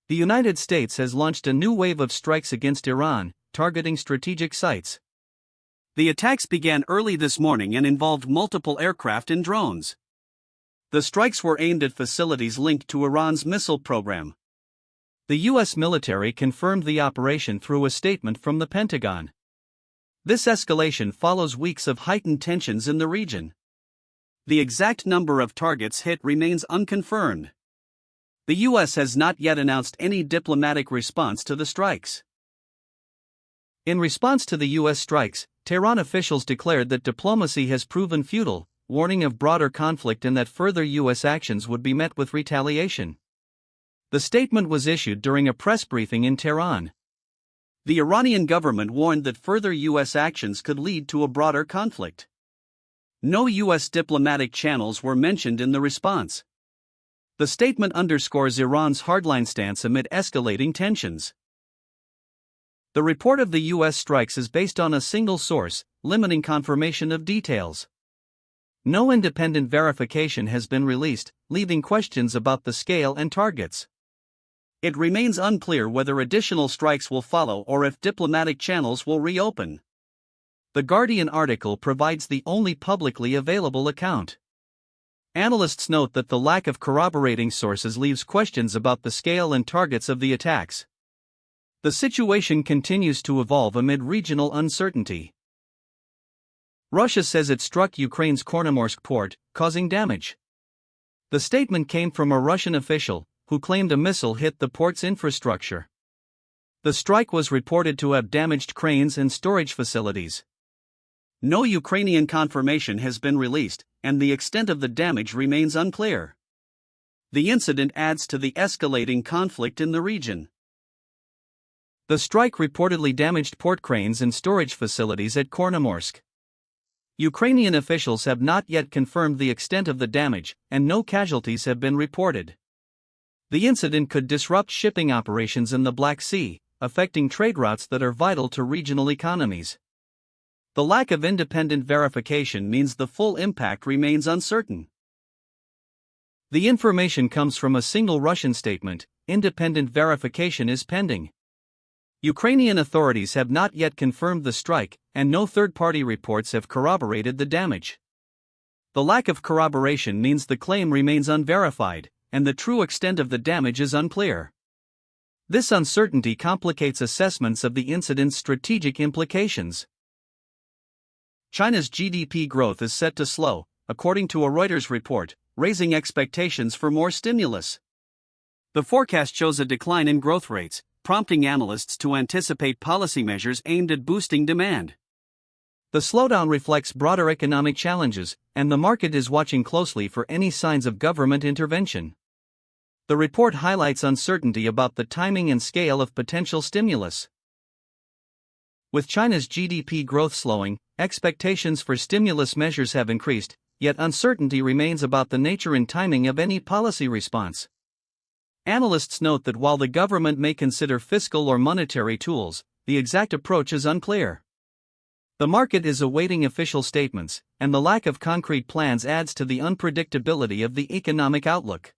The United States has launched a new wave of strikes against Iran, targeting strategic sites. The attacks began early this morning and involved multiple aircraft and drones. The strikes were aimed at facilities linked to Iran's missile program. The U.S. military confirmed the operation through a statement from the Pentagon. This escalation follows weeks of heightened tensions in the region. The exact number of targets hit remains unconfirmed. The U.S. has not yet announced any diplomatic response to the strikes. In response to the U.S. strikes, Tehran officials declared that diplomacy has proven futile, warning of broader conflict and that further U.S. actions would be met with retaliation. The statement was issued during a press briefing in Tehran. The Iranian government warned that further U.S. actions could lead to a broader conflict. No U.S. diplomatic channels were mentioned in the response. The statement underscores Iran's hardline stance amid escalating tensions. The report of the U.S. strikes is based on a single source, limiting confirmation of details. No independent verification has been released, leaving questions about the scale and targets. It remains unclear whether additional strikes will follow or if diplomatic channels will reopen. The Guardian article provides the only publicly available account. Analysts note that the lack of corroborating sources leaves questions about the scale and targets of the attacks. The situation continues to evolve amid regional uncertainty. Russia says it struck Ukraine's Chornomorsk port, causing damage. The statement came from a Russian official, who claimed a missile hit the port's infrastructure. The strike was reported to have damaged cranes and storage facilities. No Ukrainian confirmation has been released, and the extent of the damage remains unclear. The incident adds to the escalating conflict in the region. The strike reportedly damaged port cranes and storage facilities at Chornomorsk. Ukrainian officials have not yet confirmed the extent of the damage, and no casualties have been reported. The incident could disrupt shipping operations in the Black Sea, affecting trade routes that are vital to regional economies. The lack of independent verification means the full impact remains uncertain. The information comes from a single Russian statement. Independent verification is pending. Ukrainian authorities have not yet confirmed the strike, and no third-party reports have corroborated the damage. The lack of corroboration means the claim remains unverified, and the true extent of the damage is unclear. This uncertainty complicates assessments of the incident's strategic implications. China's GDP growth is set to slow, according to a Reuters report, raising expectations for more stimulus. The forecast shows a decline in growth rates, prompting analysts to anticipate policy measures aimed at boosting demand. The slowdown reflects broader economic challenges, and the market is watching closely for any signs of government intervention. The report highlights uncertainty about the timing and scale of potential stimulus. With China's GDP growth slowing, expectations for stimulus measures have increased, yet uncertainty remains about the nature and timing of any policy response. Analysts note that while the government may consider fiscal or monetary tools, the exact approach is unclear. The market is awaiting official statements, and the lack of concrete plans adds to the unpredictability of the economic outlook.